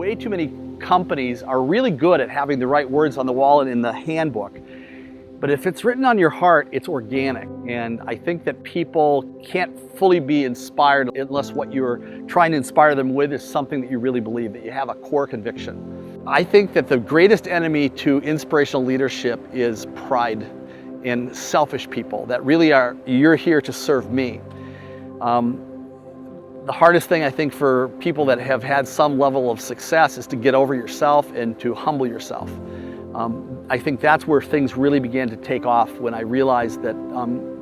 Way too many companies are really good at having the right words on the wall and in the handbook. But if it's written on your heart, it's organic. And I think that people can't fully be inspired unless what you're trying to inspire them with is something that you really believe, that you have a core conviction. I think that the greatest enemy to inspirational leadership is pride and selfish people that really are, you're here to serve me. The hardest thing I think for people that have had some level of success is to get over yourself and to humble yourself. I think that's where things really began to take off when I realized that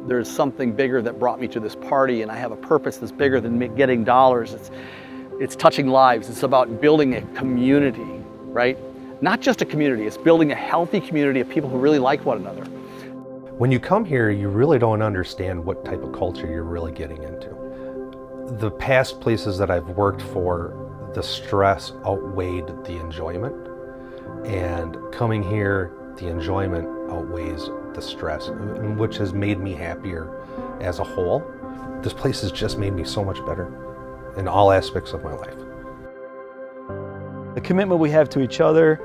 there's something bigger that brought me to this party, and I have a purpose that's bigger than getting dollars. It's touching lives. It's about building a community, right? Not just a community, it's building a healthy community of people who really like one another. When you come here, you really don't understand what type of culture you're really getting into. The past places that I've worked for, the stress outweighed the enjoyment. And coming here, the enjoyment outweighs the stress, which has made me happier as a whole. This place has just made me so much better in all aspects of my life. The commitment we have to each other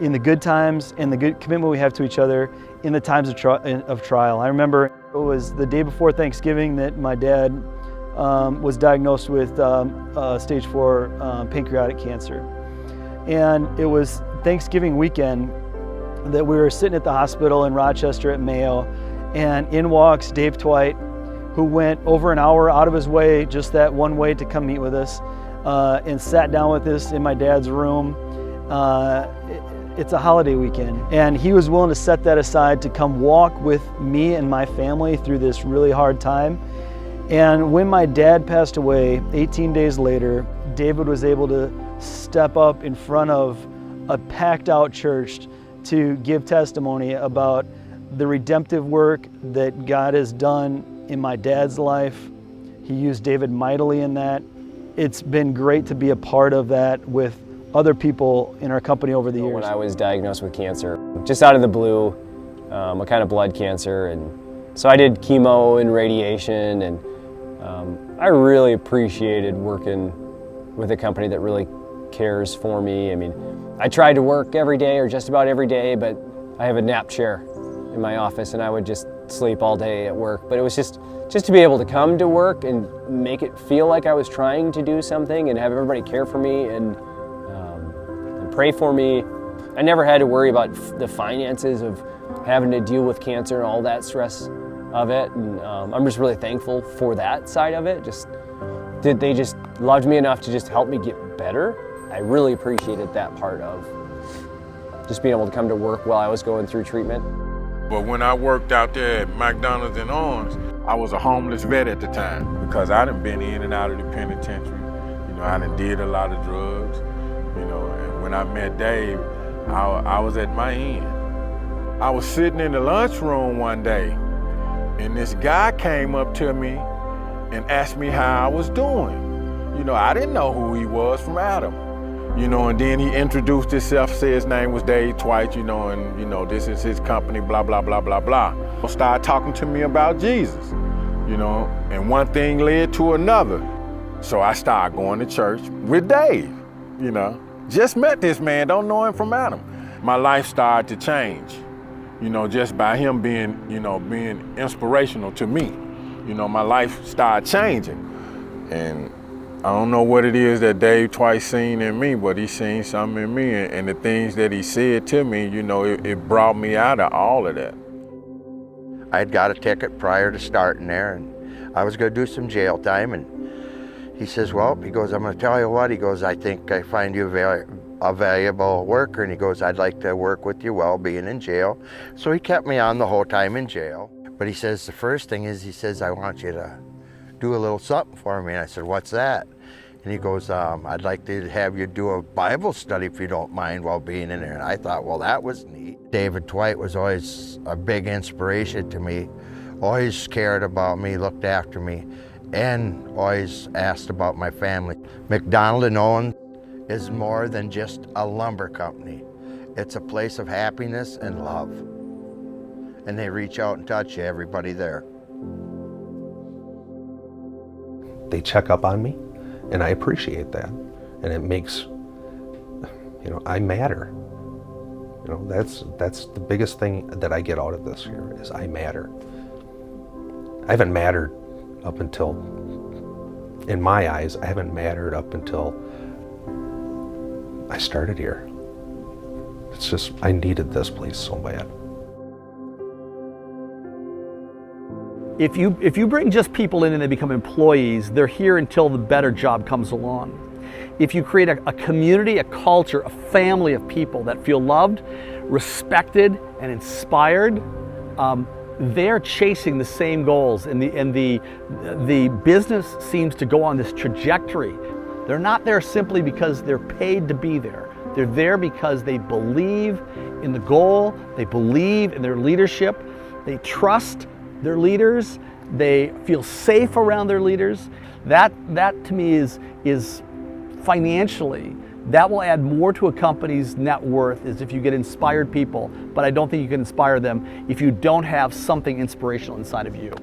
in the good times, and the good commitment we have to each other in the times of trial. I remember it was the day before Thanksgiving that my dad was diagnosed with stage 4 pancreatic cancer. And it was Thanksgiving weekend that we were sitting at the hospital in Rochester at Mayo, and in walks Dave Twite, who went over an hour out of his way, just that one way, to come meet with us, and sat down with us in my dad's room. It's a holiday weekend, and he was willing to set that aside to come walk with me and my family through this really hard time. And when my dad passed away 18 days later, David was able to step up in front of a packed out church to give testimony about the redemptive work that God has done in my dad's life. He used David mightily in that. It's been great to be a part of that with other people in our company over the years. When I was diagnosed with cancer, just out of the blue, a kind of blood cancer, and so I did chemo and radiation, and I really appreciated working with a company that really cares for me. I mean, I tried to work every day or just about every day, but I have a nap chair in my office and I would just sleep all day at work. But it was just to be able to come to work and make it feel like I was trying to do something and have everybody care for me and pray for me. I never had to worry about the finances of having to deal with cancer and all that stress of it. And I'm just really thankful for that side of it. They just loved me enough to just help me get better. I really appreciated that part of just being able to come to work while I was going through treatment. But when I worked out there at McDonald's in Orange, I was a homeless vet at the time because I done been in and out of the penitentiary. You know, I done did a lot of drugs, you know, and when I met Dave, I was at my end. I was sitting in the lunchroom one day and this guy came up to me and asked me how I was doing. You know, I didn't know who he was from Adam. You know, and then he introduced himself, said his name was Dave Twite, you know, and, you know, this is his company, blah, blah, blah, blah, blah. Started talking to me about Jesus, you know, and one thing led to another. So I started going to church with Dave, you know. Just met this man, don't know him from Adam. My life started to change, you know, just by him being, you know, being inspirational to me. You know, my life started changing. And I don't know what it is that Dave Twite seen in me, but he seen something in me, and the things that he said to me, you know, it brought me out of all of that. I had got a ticket prior to starting there, and I was going to do some jail time, and he says, well, he goes, I'm going to tell you what, he goes, I think I find you a valuable worker, and he goes, I'd like to work with you while being in jail. So he kept me on the whole time in jail. But he says, the first thing is, he says, I want you to do a little something for me. And I said, what's that? And he goes, I'd like to have you do a Bible study if you don't mind while being in there. And I thought, well, that was neat. David Twite was always a big inspiration to me, always cared about me, looked after me, and always asked about my family. McDonald and Owens is more than just a lumber company. It's a place of happiness and love. And they reach out and touch you, everybody there. They check up on me, and I appreciate that. And it makes You know, I matter. You know, that's the biggest thing that I get out of this here is I matter. I haven't mattered up until, in my eyes, I haven't mattered up until I started here. It's just, I needed this place so bad. If you bring just people in and they become employees, they're here until the better job comes along. If you create a community, a culture, a family of people that feel loved, respected, and inspired, they're chasing the same goals, and the business seems to go on this trajectory. They're not there simply because they're paid to be there. They're there because they believe in the goal, they believe in their leadership, they trust their leaders, they feel safe around their leaders. That to me is financially, that will add more to a company's net worth is if you get inspired people, but I don't think you can inspire them if you don't have something inspirational inside of you.